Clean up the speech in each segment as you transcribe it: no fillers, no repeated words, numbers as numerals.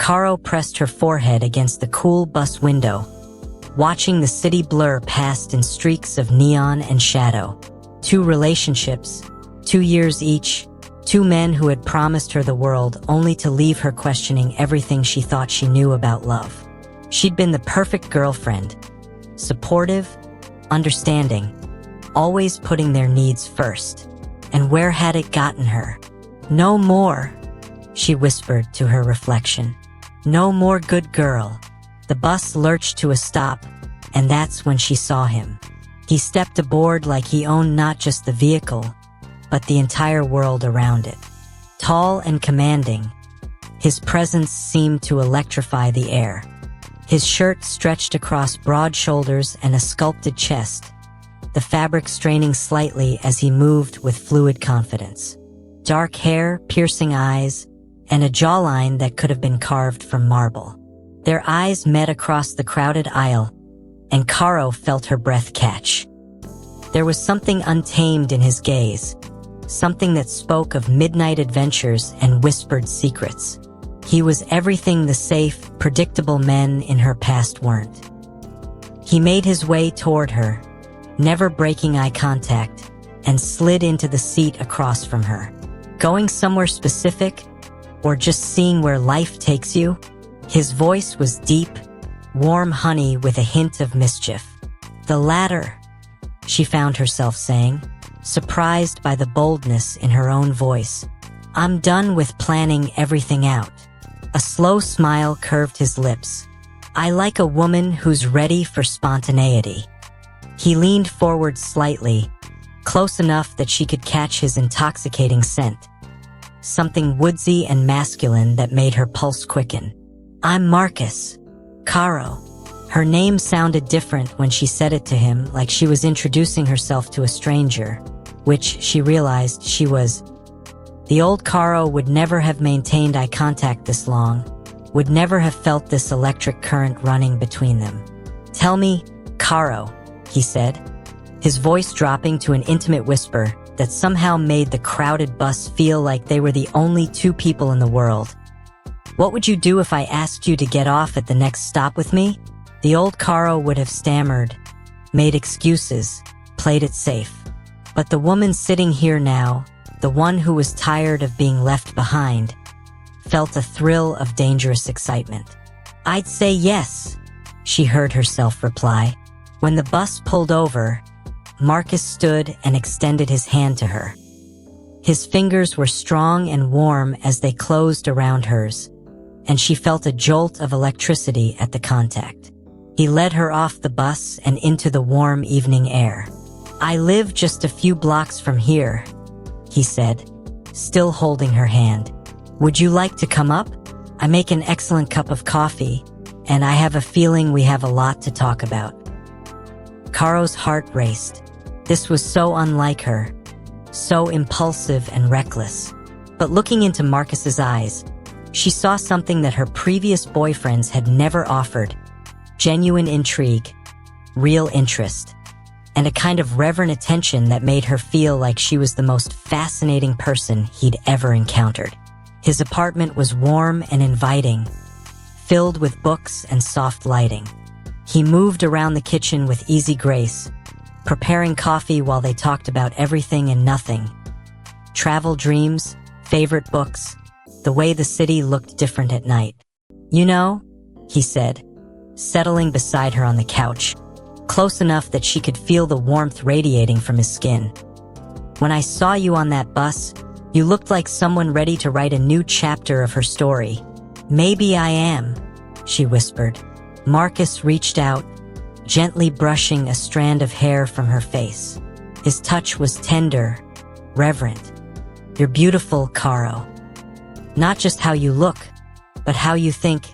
Caro pressed her forehead against the cool bus window, watching the city blur past in streaks of neon and shadow. 2 relationships, 2 years each, 2 men who had promised her the world only to leave her questioning everything she thought she knew about love. She'd been the perfect girlfriend, supportive, understanding, always putting their needs first. And where had it gotten her? No more, she whispered to her reflection. No more good girl. The bus lurched to a stop, and that's when she saw him. He stepped aboard like he owned not just the vehicle, but the entire world around it. Tall and commanding, his presence seemed to electrify the air. His shirt stretched across broad shoulders and a sculpted chest, the fabric straining slightly as he moved with fluid confidence. Dark hair, piercing eyes, and a jawline that could have been carved from marble. Their eyes met across the crowded aisle, and Caro felt her breath catch. There was something untamed in his gaze, something that spoke of midnight adventures and whispered secrets. He was everything the safe, predictable men in her past weren't. He made his way toward her, never breaking eye contact, and slid into the seat across from her. Going somewhere specific, or just seeing where life takes you? His voice was deep, warm honey with a hint of mischief. The latter, she found herself saying, surprised by the boldness in her own voice. I'm done with planning everything out. A slow smile curved his lips. I like a woman who's ready for spontaneity. He leaned forward slightly, close enough that she could catch his intoxicating scent. Something woodsy and masculine that made her pulse quicken. I'm Marcus. Caro. Her name sounded different when she said it to him, like she was introducing herself to a stranger, which she realized she was. The old Caro would never have maintained eye contact this long, would never have felt this electric current running between them. Tell me, Caro, he said, his voice dropping to an intimate whisper that somehow made the crowded bus feel like they were the only 2 people in the world. What would you do if I asked you to get off at the next stop with me? The old Caro would have stammered, made excuses, played it safe. But the woman sitting here now, the one who was tired of being left behind, felt a thrill of dangerous excitement. I'd say yes, she heard herself reply. When the bus pulled over, Marcus stood and extended his hand to her. His fingers were strong and warm as they closed around hers, and she felt a jolt of electricity at the contact. He led her off the bus and into the warm evening air. I live just a few blocks from here, he said, still holding her hand. Would you like to come up? I make an excellent cup of coffee, and I have a feeling we have a lot to talk about. Caro's heart raced. This was so unlike her, so impulsive and reckless. But looking into Marcus's eyes, she saw something that her previous boyfriends had never offered: genuine intrigue, real interest, and a kind of reverent attention that made her feel like she was the most fascinating person he'd ever encountered. His apartment was warm and inviting, filled with books and soft lighting. He moved around the kitchen with easy grace, preparing coffee while they talked about everything and nothing. Travel dreams, favorite books, the way the city looked different at night. You know, he said, settling beside her on the couch, close enough that she could feel the warmth radiating from his skin. When I saw you on that bus, you looked like someone ready to write a new chapter of her story. Maybe I am, she whispered. Marcus reached out, gently brushing a strand of hair from her face. His touch was tender, reverent. You're beautiful, Caro. Not just how you look, but how you think,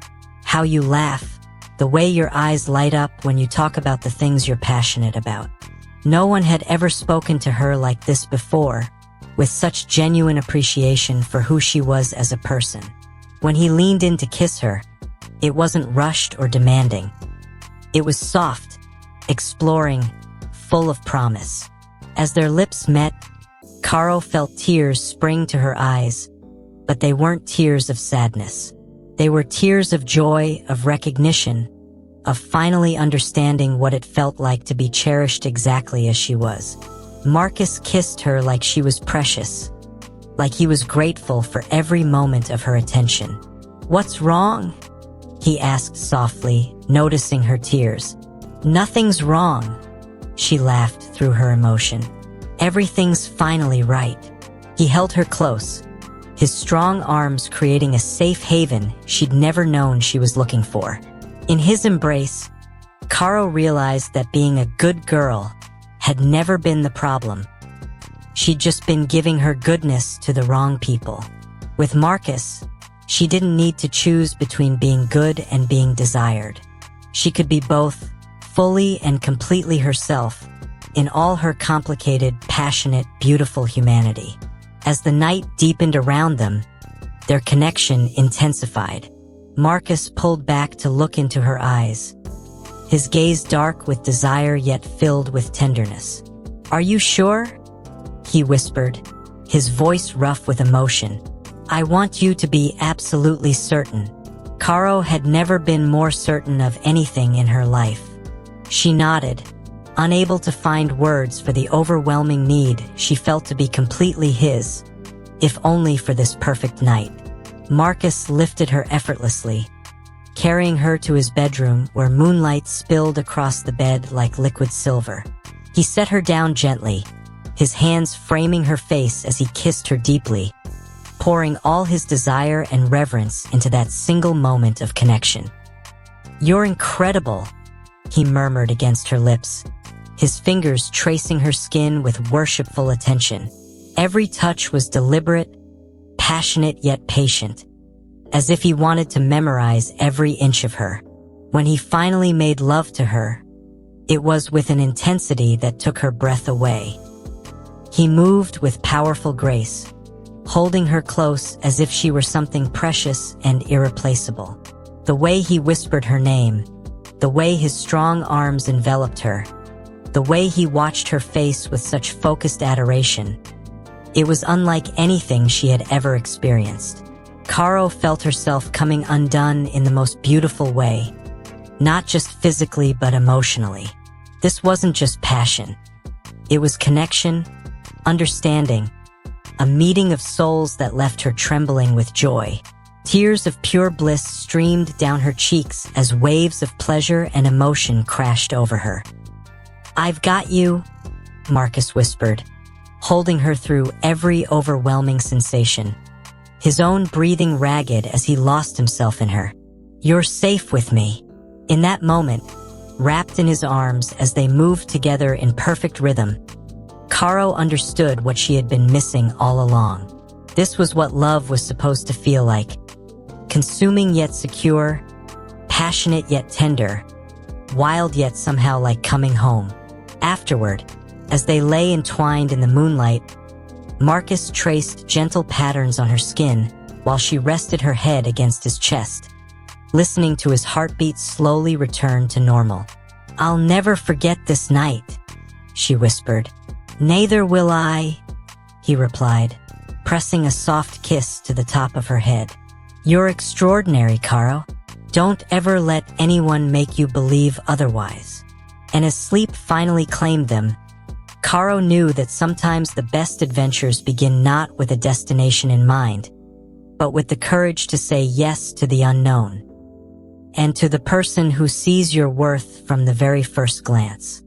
how you laugh, the way your eyes light up when you talk about the things you're passionate about. No one had ever spoken to her like this before, with such genuine appreciation for who she was as a person. When he leaned in to kiss her, it wasn't rushed or demanding. It was soft, exploring, full of promise. As their lips met, Caro felt tears spring to her eyes, but they weren't tears of sadness. They were tears of joy, of recognition, of finally understanding what it felt like to be cherished exactly as she was. Marcus kissed her like she was precious, like he was grateful for every moment of her attention. "What's wrong?" he asked softly, noticing her tears. "Nothing's wrong," she laughed through her emotion. "Everything's finally right." He held her close, his strong arms creating a safe haven she'd never known she was looking for. In his embrace, Caro realized that being a good girl had never been the problem. She'd just been giving her goodness to the wrong people. With Marcus, she didn't need to choose between being good and being desired. She could be both, fully and completely herself, in all her complicated, passionate, beautiful humanity. As the night deepened around them, their connection intensified. Marcus pulled back to look into her eyes, his gaze dark with desire yet filled with tenderness. "Are you sure?" he whispered, his voice rough with emotion. "I want you to be absolutely certain." Caro had never been more certain of anything in her life. She nodded, unable to find words for the overwhelming need she felt to be completely his, if only for this perfect night. Marcus lifted her effortlessly, carrying her to his bedroom where moonlight spilled across the bed like liquid silver. He set her down gently, his hands framing her face as he kissed her deeply, pouring all his desire and reverence into that single moment of connection. "You're incredible," he murmured against her lips, his fingers tracing her skin with worshipful attention. Every touch was deliberate, passionate yet patient, as if he wanted to memorize every inch of her. When he finally made love to her, it was with an intensity that took her breath away. He moved with powerful grace, holding her close as if she were something precious and irreplaceable. The way he whispered her name, the way his strong arms enveloped her, the way he watched her face with such focused adoration, it was unlike anything she had ever experienced. Caro felt herself coming undone in the most beautiful way, not just physically but emotionally. This wasn't just passion. It was connection, understanding, a meeting of souls that left her trembling with joy. Tears of pure bliss streamed down her cheeks as waves of pleasure and emotion crashed over her. "I've got you," Marcus whispered, holding her through every overwhelming sensation, his own breathing ragged as he lost himself in her. "You're safe with me." In that moment, wrapped in his arms as they moved together in perfect rhythm, Caro understood what she had been missing all along. This was what love was supposed to feel like. Consuming yet secure, passionate yet tender, wild yet somehow like coming home. Afterward, as they lay entwined in the moonlight, Marcus traced gentle patterns on her skin while she rested her head against his chest, listening to his heartbeat slowly return to normal. "I'll never forget this night," she whispered. "Neither will I," he replied, pressing a soft kiss to the top of her head. "You're extraordinary, Caro. Don't ever let anyone make you believe otherwise." And as sleep finally claimed them, Caro knew that sometimes the best adventures begin not with a destination in mind, but with the courage to say yes to the unknown, and to the person who sees your worth from the very first glance.